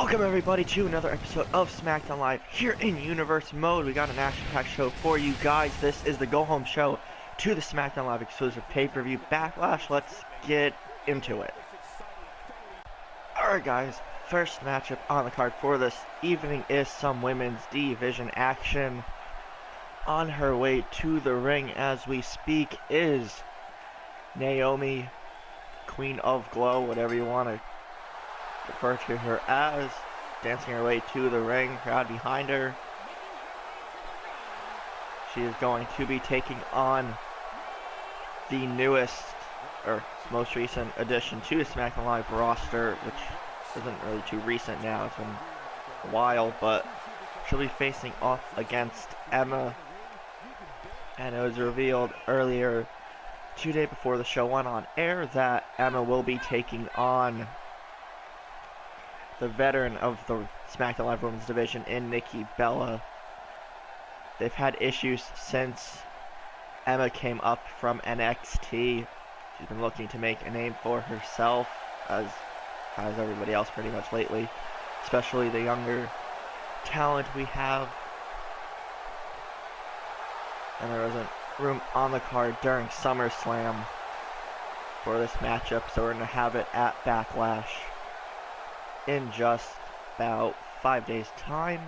Welcome everybody to another episode of SmackDown Live here in Universe Mode. We got an action-packed show for you guys. This is the go-home show to the SmackDown Live exclusive pay-per-view Backlash. Let's get into it. Alright guys, first matchup on the card for this evening is some women's division action. On her way to the ring as we speak is Naomi, Queen of Glow, whatever you want to refer to her as, dancing her way to the ring, crowd behind her. She is going to be taking on the newest, or most recent addition to the SmackDown Live roster, which isn't really too recent now, it's been a while, but she'll be facing off against Emma. And it was revealed earlier, 2 days before the show went on air, that Emma will be taking on the veteran of the SmackDown Live Women's division in Nikki Bella. They've had issues since Emma came up from NXT. She's been looking to make a name for herself, as has everybody else pretty much lately, especially the younger talent we have. And there wasn't room on the card during SummerSlam for this matchup, so we're going to have it at Backlash in just about 5 days' time.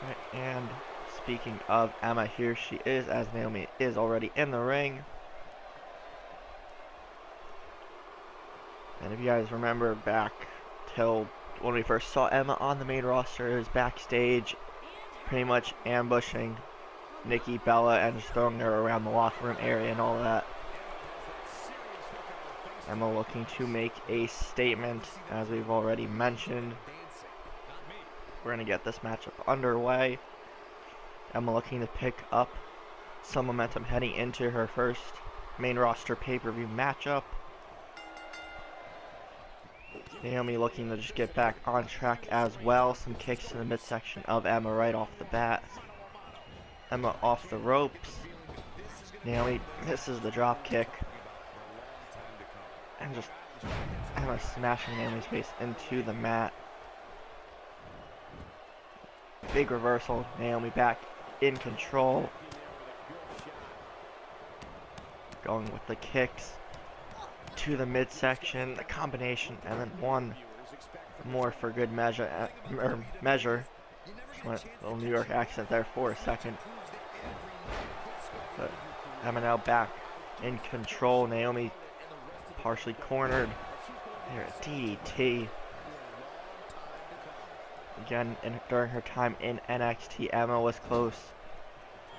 Right, and speaking of Emma, here she is, as Naomi is already in the ring. And if you guys remember back till when we first saw Emma on the main roster, it was backstage, pretty much ambushing Nikki Bella and just throwing her around the locker room area and all that. Emma looking to make a statement, as we've already mentioned. We're going to get this matchup underway. Emma looking to pick up some momentum heading into her first main roster pay-per-view matchup. Naomi looking to just get back on track as well. Some kicks to the midsection of Emma right off the bat. Emma off the ropes. Naomi misses the drop kick. And just Emma smashing Naomi's face into the mat. Big reversal. Naomi back in control. Going with the kicks to the midsection, the combination, and then one more for good measure. Just went a little New York accent there for a second. But Emma now back in control. Naomi partially cornered. Here at DDT. Again, during her time in NXT, Emma was close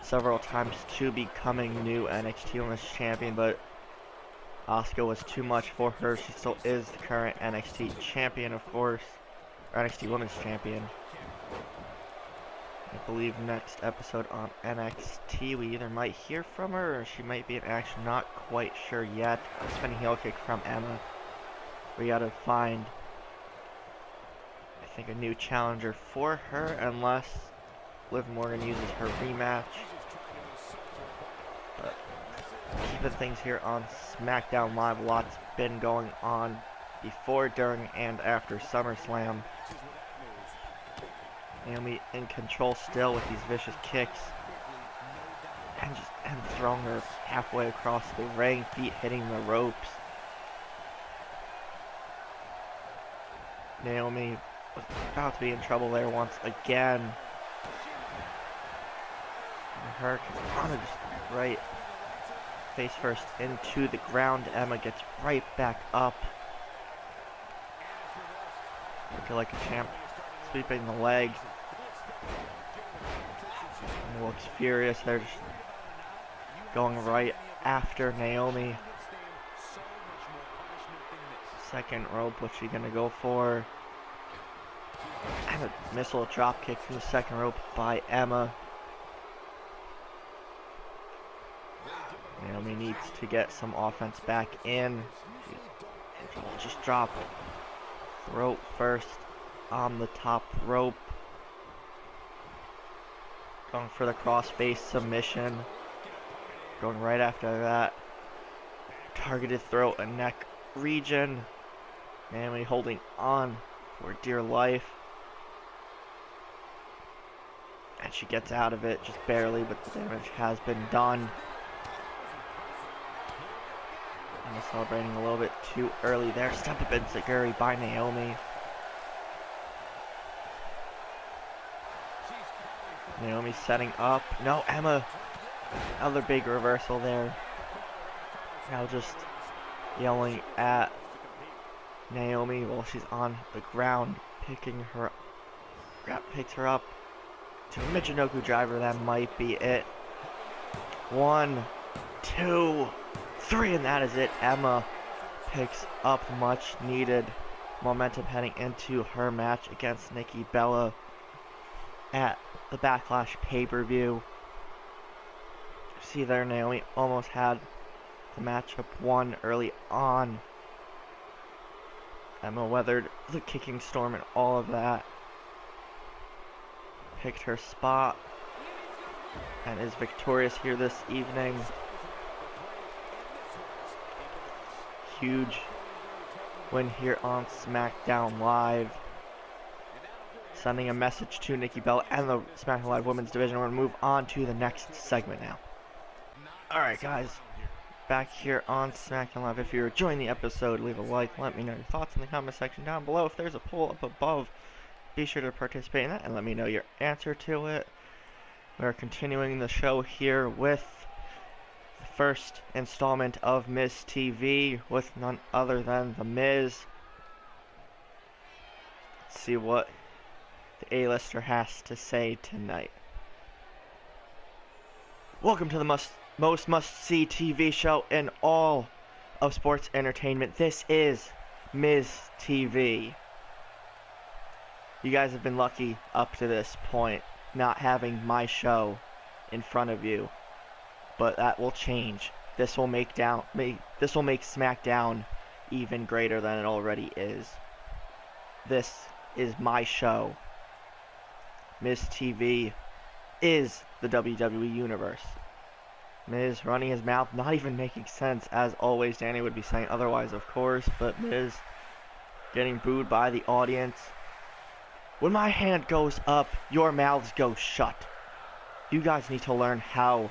several times to becoming new NXT Women's Champion, but Asuka was too much for her. She still is the current NXT Champion, of course, or NXT Women's Champion. I believe next episode on NXT we either might hear from her or she might be in action, not quite sure yet. Spinning heel kick from Emma. We gotta find, I think, a new challenger for her, unless Liv Morgan uses her rematch. But keeping things here on SmackDown Live, a lot's been going on before, during, and after SummerSlam. Naomi in control still with these vicious kicks. And throwing her halfway across the ring, feet hitting the ropes. Naomi was about to be in trouble there once again. And her kind of just right face first into the ground. Emma gets right back up. Looking like a champ. Sweeping the leg. And looks furious. They're just going right after Naomi. Second rope, what's she gonna go for? And a missile drop kick from the second rope by Emma. Naomi needs to get some offense back in. Just drop throat first on the top rope. Going for the crossface submission. Going right after that. Targeted throat and neck region. Naomi holding on for dear life. And she gets out of it, just barely, but the damage has been done. And celebrating a little bit too early there. Step up enziguri by Naomi. Naomi setting up. No, Emma. Another big reversal there. Now just yelling at Naomi while she's on the ground, picking her up. Picks her up to a Michinoku driver. That might be it. 1, 2, 3, and that is it. Emma picks up much needed momentum heading into her match against Nikki Bella at the Backlash pay-per-view. See there, Naomi almost had the matchup won early on. Emma weathered the kicking storm and all of that. Picked her spot and is victorious here this evening. Huge win here on SmackDown Live. Sending a message to Nikki Bella and the SmackDown Live Women's Division. We're going to move on to the next segment now. Alright guys, back here on SmackDown Live. If you're enjoying the episode, leave a like, let me know your thoughts in the comment section down below. If there's a poll up above, be sure to participate in that and let me know your answer to it. We're continuing the show here with the first installment of Miz TV with none other than The Miz. Let's see what the A-lister has to say tonight. Welcome to the most must-see TV show in all of sports entertainment. This is Miz TV. You guys have been lucky up to this point, not having my show in front of you, but that will change. This will make SmackDown even greater than it already is. This is my show. Miz TV is the WWE Universe. Miz running his mouth, not even making sense, as always. Danny would be saying otherwise, of course, but Miz getting booed by the audience. When my hand goes up, your mouths go shut. You guys need to learn how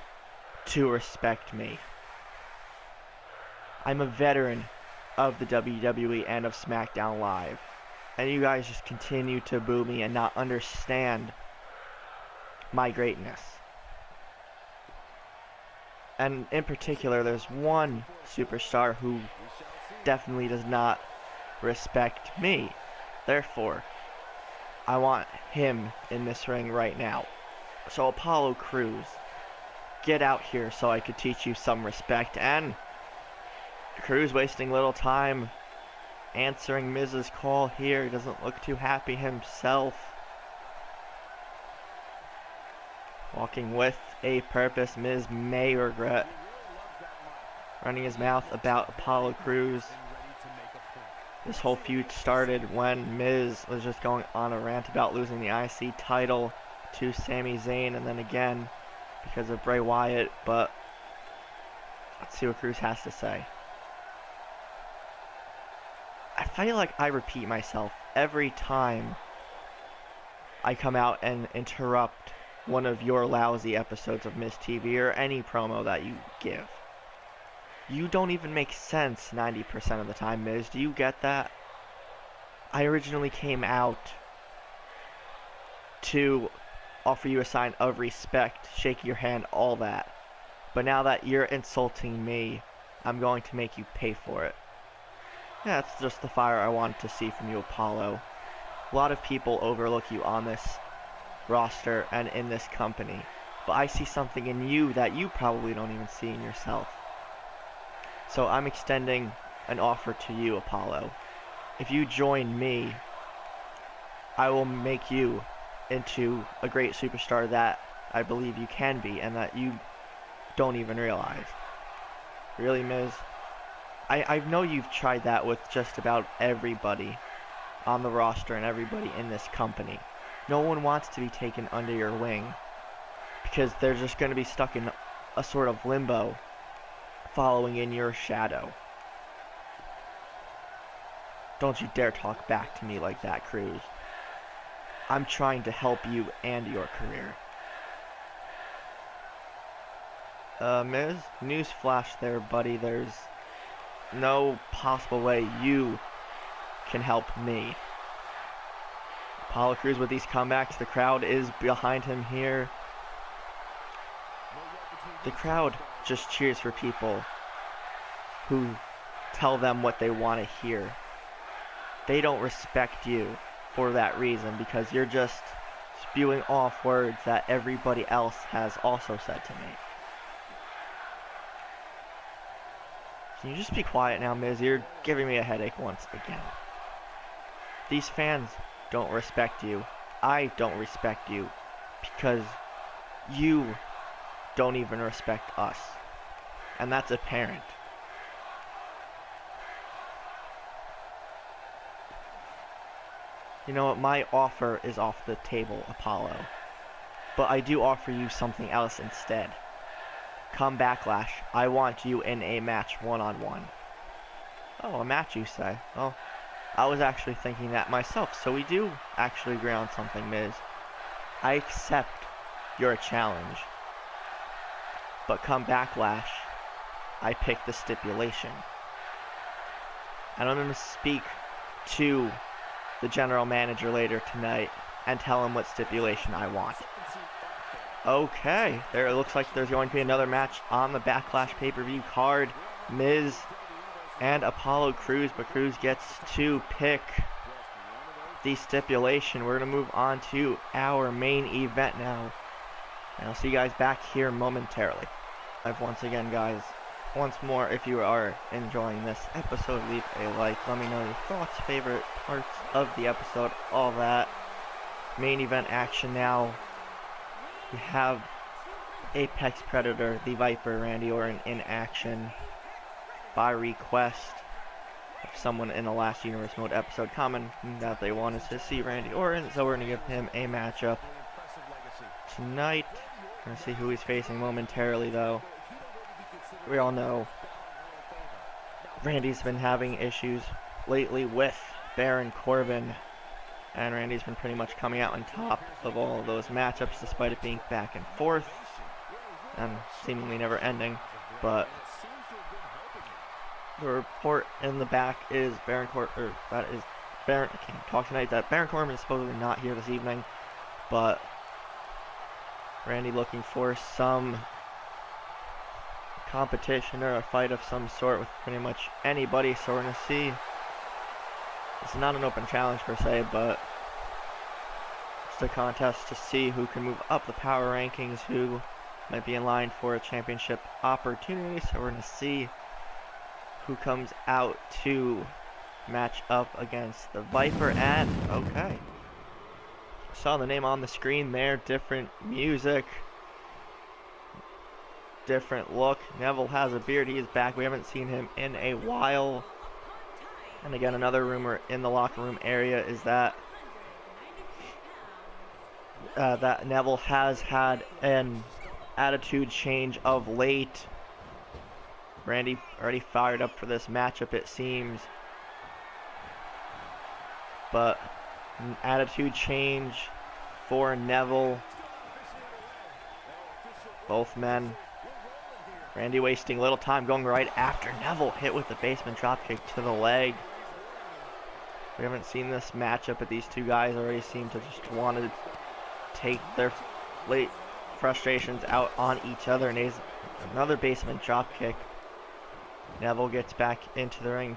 to respect me. I'm a veteran of the WWE and of SmackDown Live, and you guys just continue to boo me and not understand my greatness. And in particular, there's one superstar who definitely does not respect me. Therefore, I want him in this ring right now. So Apollo Crews, get out here so I could teach you some respect. And Crews wasting little time answering Miz's call here. He doesn't look too happy himself. Walking with a purpose. Miz may regret running his mouth about Apollo Crews. This whole feud started when Miz was just going on a rant about losing the IC title to Sami Zayn, and then again because of Bray Wyatt. But let's see what Crews has to say. I feel like I repeat myself every time I come out and interrupt one of your lousy episodes of Miz TV or any promo that you give. You don't even make sense 90% of the time, Miz. Do you get that? I originally came out to offer you a sign of respect, shake your hand, all that. But now that you're insulting me, I'm going to make you pay for it. Yeah, that's just the fire I wanted to see from you, Apollo. A lot of people overlook you on this roster and in this company, but I see something in you that you probably don't even see in yourself. So I'm extending an offer to you, Apollo. If you join me, I will make you into a great superstar that I believe you can be and that you don't even realize. Really, Miz? I know you've tried that with just about everybody on the roster and everybody in this company. No one wants to be taken under your wing because they're just going to be stuck in a sort of limbo following in your shadow. Don't you dare talk back to me like that, Cruz. I'm trying to help you and your career. Miz, newsflash there, buddy. There's no possible way you can help me. Apollo Crews with these comebacks. The crowd is behind him here. The crowd just cheers for people who tell them what they want to hear. They don't respect you for that reason because you're just spewing off words that everybody else has also said to me. Can you just be quiet now, Miz? You're giving me a headache once again. These fans don't respect you. I don't respect you because you don't even respect us. And that's apparent. You know what? My offer is off the table, Apollo. But I do offer you something else instead. Come Backlash. I want you in a match one-on-one. Oh, a match you say? Oh, I was actually thinking that myself. So we do actually agree on something, Miz. I accept your challenge. But come Backlash, I pick the stipulation. And I'm going to speak to the general manager later tonight and tell him what stipulation I want. Okay, it looks like there's going to be another match on the Backlash pay-per-view card. Miz and Apollo Crews, but Crews gets to pick the stipulation. We're going to move on to our main event now. And I'll see you guys back here momentarily. Once again, guys, once more, if you are enjoying this episode, leave a like. Let me know your thoughts, favorite parts of the episode, all that. Main event action now. We have Apex Predator, the Viper, Randy Orton in action by request of someone in the last Universe Mode episode commenting that they wanted to see Randy Orton, so we're going to give him a matchup tonight. We're going to see who he's facing momentarily, though. We all know Randy's been having issues lately with Baron Corbin, and Randy's been pretty much coming out on top of all of those matchups despite it being back and forth and seemingly never ending. But the report in the back is Baron Corbin, I can't talk tonight, that Baron Corbin is supposedly not here this evening, but Randy looking for some competition or a fight of some sort with pretty much anybody, so we're going to see. It's not an open challenge per se, but it's a contest to see who can move up the power rankings, who might be in line for a championship opportunity. So we're going to see who comes out to match up against the Viper. And, okay, saw the name on the screen there, different music, different look. Neville has a beard, he is back, we haven't seen him in a while. And again, another rumor in the locker room area is that that Neville has had an attitude change of late. Randy already fired up for this matchup, it seems. But an attitude change for Neville. Both men. Randy wasting little time, going right after Neville, hit with the basement dropkick to the leg. We haven't seen this matchup, but these two guys already seem to just want to take their late frustrations out on each other. And there's another basement dropkick. Neville gets back into the ring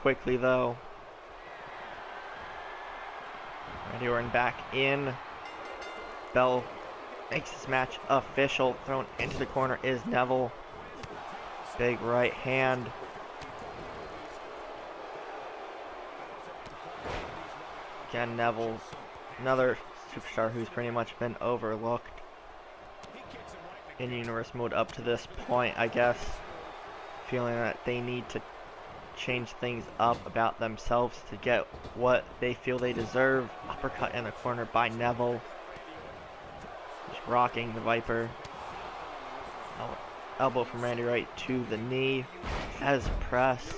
quickly, though. Randy Orton back in. Bell makes this match official. Thrown into the corner is Neville. Big right hand. Again, Neville, another superstar who's pretty much been overlooked in Universe Mode up to this point, I guess. Feeling that they need to change things up about themselves to get what they feel they deserve. Uppercut in the corner by Neville. Just rocking the Viper. Elbow from Randy right to the knee. As press.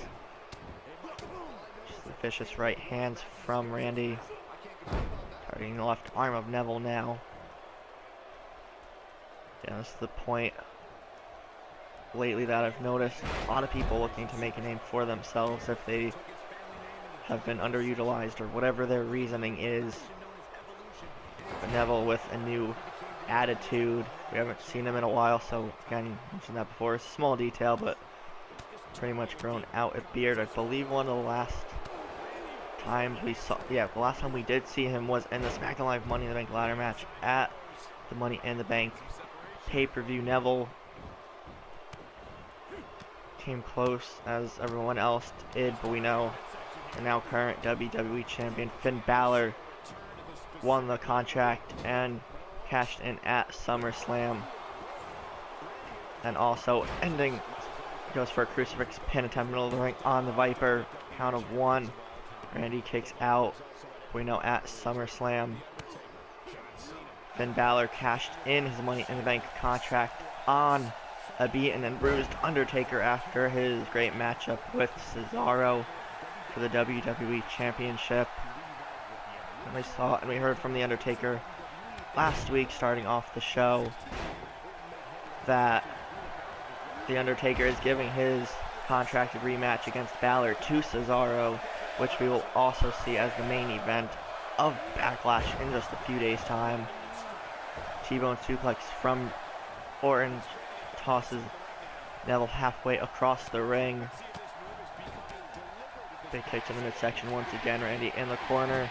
Just the vicious right hands from Randy. Targeting the left arm of Neville now. Yeah, this is the point lately that I've noticed a lot of people looking to make a name for themselves if they have been underutilized or whatever their reasoning is. But Neville with a new attitude. We haven't seen him in a while, so again, mentioned that before. It's a small detail, but pretty much grown out a beard. I believe one of the last times we saw, the last time we did see him was in the SmackDown Live Money in the Bank ladder match at the Money in the Bank pay-per-view. Neville came close as everyone else did, but we know the now current WWE Champion Finn Balor won the contract and cashed in at SummerSlam. And also ending, goes for a crucifix pin attempt middle of the ring on the Viper. Count of 1. Randy kicks out. We know at SummerSlam, Finn Balor cashed in his Money in the Bank contract on a beaten and bruised Undertaker after his great matchup with Cesaro for the WWE Championship. And we saw and we heard from the Undertaker last week, starting off the show, that the Undertaker is giving his contracted rematch against Balor to Cesaro, which we will also see as the main event of Backlash in just a few days' time. T-bone suplex from Orton, tosses Neville halfway across the ring. Big kick to the midsection once again. Randy in the corner.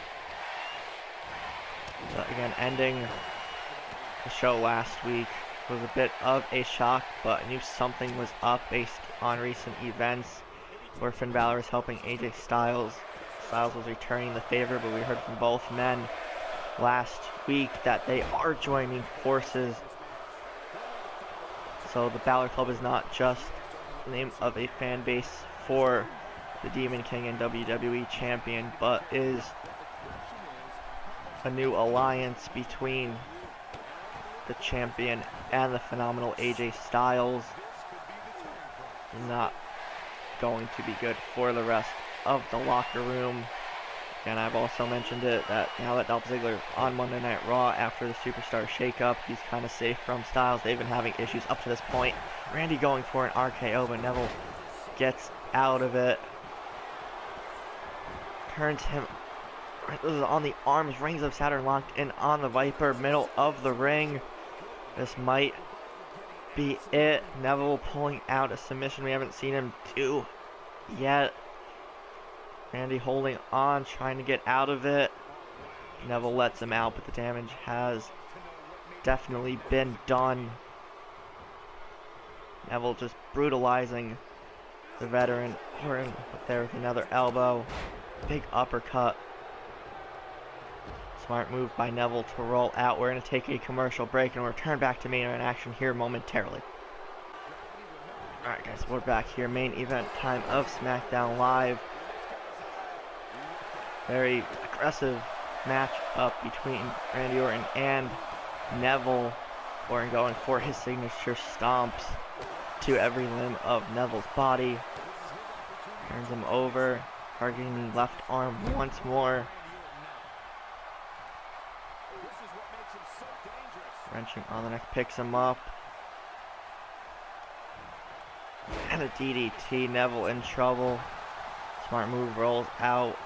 But again, ending the show last week was a bit of a shock, but I knew something was up based on recent events where Finn Balor is helping AJ Styles. Styles was returning the favor, but we heard from both men last week that they are joining forces. So the Balor Club is not just the name of a fan base for the Demon King and WWE Champion, but is a new alliance between the champion and the phenomenal AJ Styles. Not going to be good for the rest of the locker room. And I've also mentioned it that now that Dolph Ziggler on Monday Night Raw after the Superstar shakeup, he's kind of safe from Styles. They've been having issues up to this point. Randy going for an RKO, but Neville gets out of it. Turns him. This is on the arms. Rings of Saturn locked in on the Viper, middle of the ring. This might be it. Neville pulling out a submission we haven't seen him do yet. Randy holding on, trying to get out of it. Neville lets him out, but the damage has definitely been done. Neville just brutalizing the veteran. Orton up there with another elbow. Big uppercut. Smart move by Neville to roll out. We're going to take a commercial break and return back to main event action here momentarily. Alright guys, we're back here. Main event time of SmackDown Live. Very aggressive match up between Randy Orton and Neville. Orton going for his signature stomps to every limb of Neville's body. Turns him over, targeting the left arm once more. Wrenching on the neck, picks him up. And a DDT, Neville in trouble. Smart move, rolls out.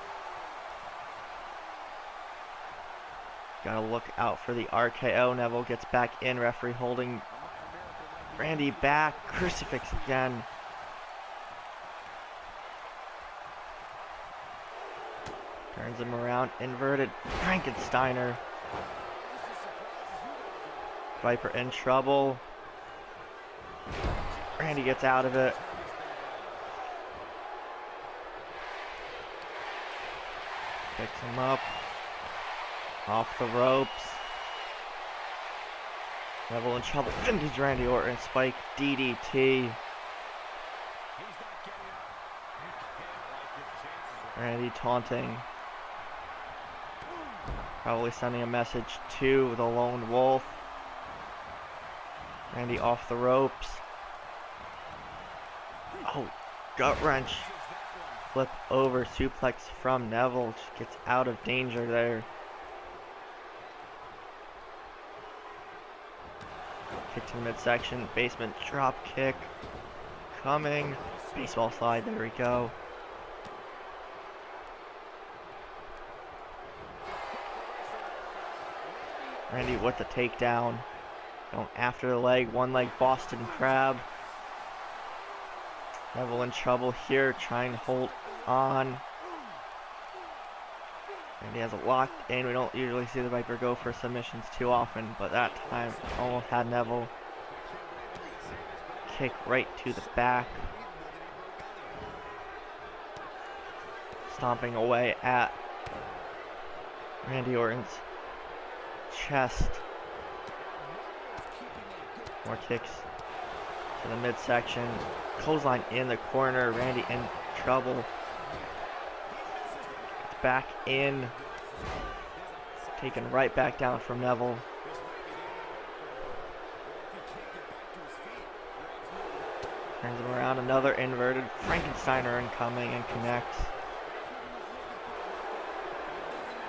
Gotta look out for the RKO. Neville gets back in, referee holding Randy back. Crucifix again. Turns him around, inverted Frankensteiner. Viper in trouble. Randy gets out of it. Picks him up. Off the ropes. Neville in trouble. Vintage Randy Orton. Spike DDT. Randy taunting. Probably sending a message to the Lone Wolf. Randy off the ropes. Oh, gut wrench flip over suplex from Neville. Just gets out of danger there. Kick to the midsection, basement drop kick coming. Baseball slide, there we go. Randy with the takedown. Going after the leg, one leg Boston Crab. Neville in trouble here, trying to hold on. Randy has it locked in. We don't usually see the Viper go for submissions too often, but that time almost had Neville. Kick right to the back. Stomping away at Randy Orton's chest. More kicks to the midsection. Clothesline in the corner. Randy in trouble. Gets back in. Taken right back down from Neville. Turns him around. Another inverted Frankensteiner incoming and connects.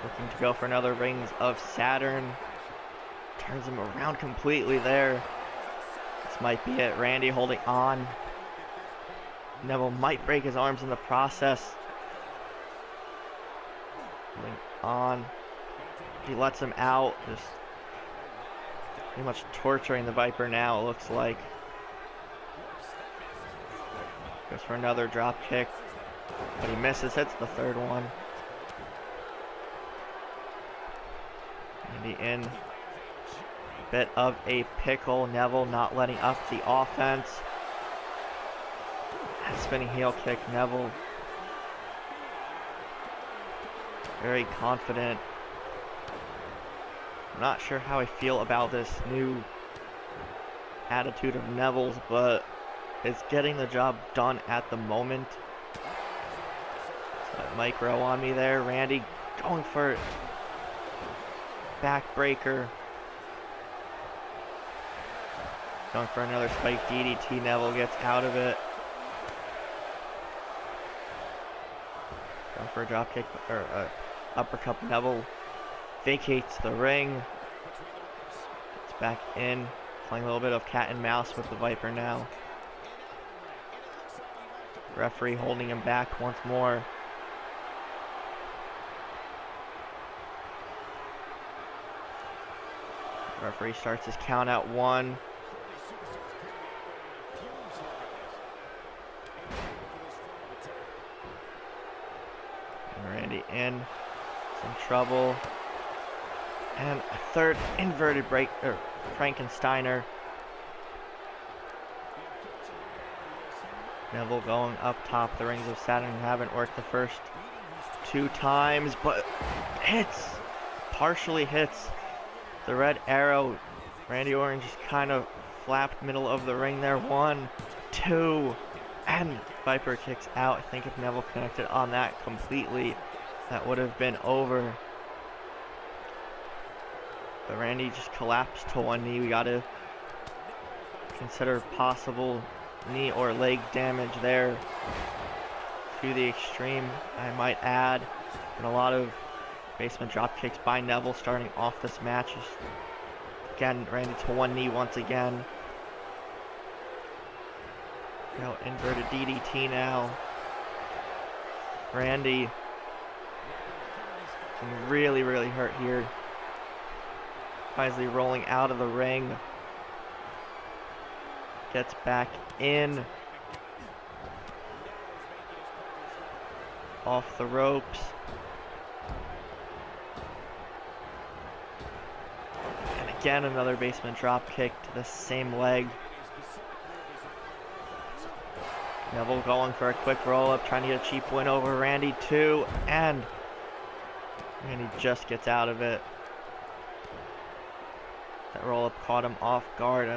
Looking to go for another Rings of Saturn. Turns him around completely there. This might be it. Randy holding on. Neville might break his arms in the process. Holding on. He lets him out. Just pretty much torturing the Viper now, it looks like. Goes for another drop kick. But he misses. Hits the third one. Randy in. Bit of a pickle. Neville not letting up the offense. And spinning heel kick. Neville very confident. I'm not sure how I feel about this new attitude of Neville's, but it's getting the job done at the moment. So micro on me there. Randy going for backbreaker. Going for another spike DDT. Neville gets out of it. Going for a drop kick or uppercut. Neville vacates the ring. Gets back in. Playing a little bit of cat and mouse with the Viper now. Referee holding him back once more. Referee starts his count at 1. And Randy in some trouble. And a third inverted break or Frankensteiner. Neville going up top. The Rings of Saturn haven't worked the first 2 times, but hits. Partially hits. The red arrow. Randy Orton just kind of flapped middle of the ring there. 1, 2, and Viper kicks out. I think if Neville connected on that completely, that would have been over. But Randy just collapsed to one knee. We got to consider possible knee or leg damage there to the extreme, I might add. And a lot of basement drop kicks by Neville starting off this match. Again, Randy to one knee once again. Now inverted DDT now. Randy can really, really hurt here. Wisely rolling out of the ring. Gets back in. Off the ropes. And again another basement drop kick to the same leg. Neville going for a quick roll up, trying to get a cheap win over Randy too, and Randy just gets out of it. That roll up caught him off guard.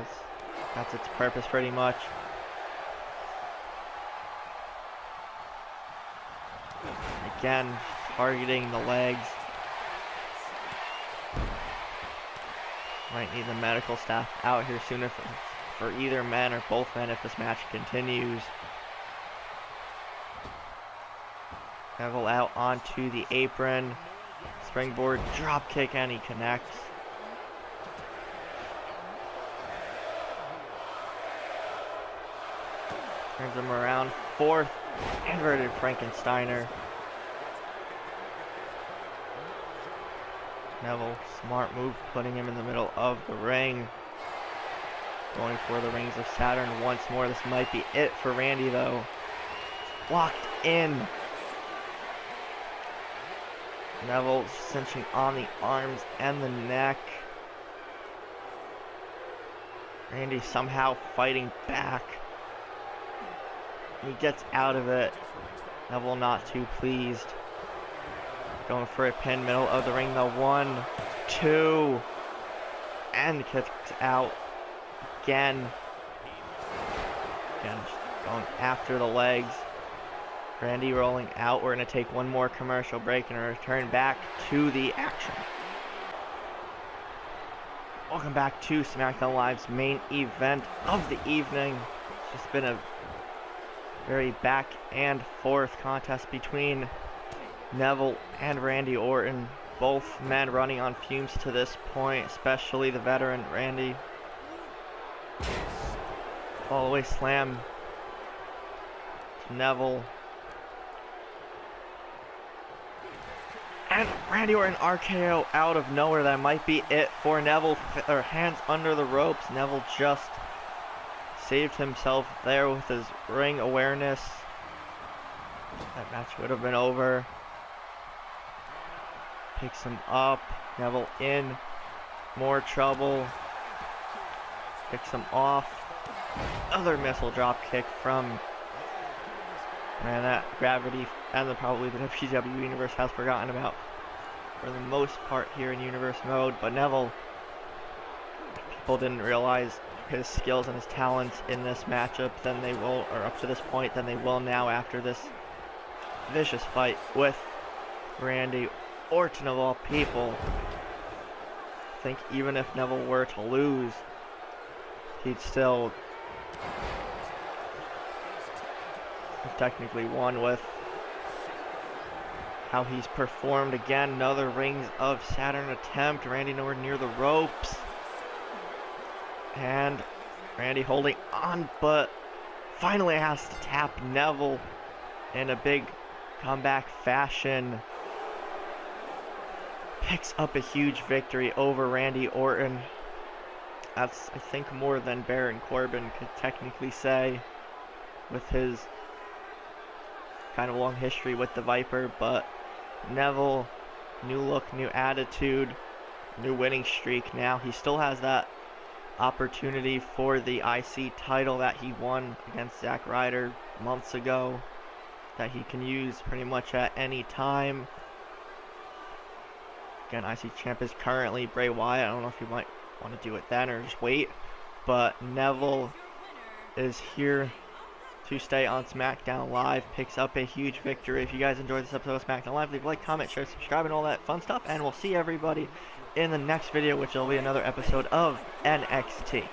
That's its purpose pretty much. Again, targeting the legs. Might need the medical staff out here soon for either men or both men if this match continues. Neville out onto the apron. Springboard drop kick, and he connects. Turns him around. Fourth, inverted Frankensteiner. Neville, smart move, putting him in the middle of the ring. Going for the Rings of Saturn once more. This might be it for Randy, though. Locked in. Neville cinching on the arms and the neck. Randy somehow fighting back. He gets out of it. Neville not too pleased. Going for a pin, middle of the ring, though. 1, 2, and kicks out again. Again, just going after the legs. Randy rolling out. We're going to take one more commercial break and return back to the action. Welcome back to SmackDown Live's main event of the evening. It's just been a very back and forth contest between Neville and Randy Orton. Both men running on fumes to this point, especially the veteran Randy. All the way slam to Neville. And Randy Orton RKO out of nowhere. That might be it for Neville. Or hands under the ropes. Neville just saved himself there with his ring awareness. That match would have been over. Picks him up. Neville in more trouble. Picks him off. Another missile drop kick from, man, that gravity and probably the WWE Universe has forgotten about for the most part here in Universe mode. But Neville, people didn't realize his skills and his talents in this matchup than they will, or up to this point, than they will now after this vicious fight with Randy Orton of all people. I think even if Neville were to lose, he'd still technically won with how he's performed. Again, another Rings of Saturn attempt. Randy nowhere near the ropes. And Randy holding on, but finally has to tap Neville in a big comeback fashion. Picks up a huge victory over Randy Orton. That's, I think, more than Baron Corbin could technically say with his kind of long history with the Viper. But Neville, new look, new attitude, new winning streak now. He still has that opportunity for the IC title that he won against Zack Ryder months ago that he can use pretty much at any time. Again, IC champ is currently Bray Wyatt. I don't know if you might want to do it then or just wait, but Neville is here to stay on SmackDown Live. Picks up a huge victory. If you guys enjoyed this episode of SmackDown Live, leave a like, comment, share, subscribe, and all that fun stuff, and we'll see everybody in the next video, which will be another episode of NXT.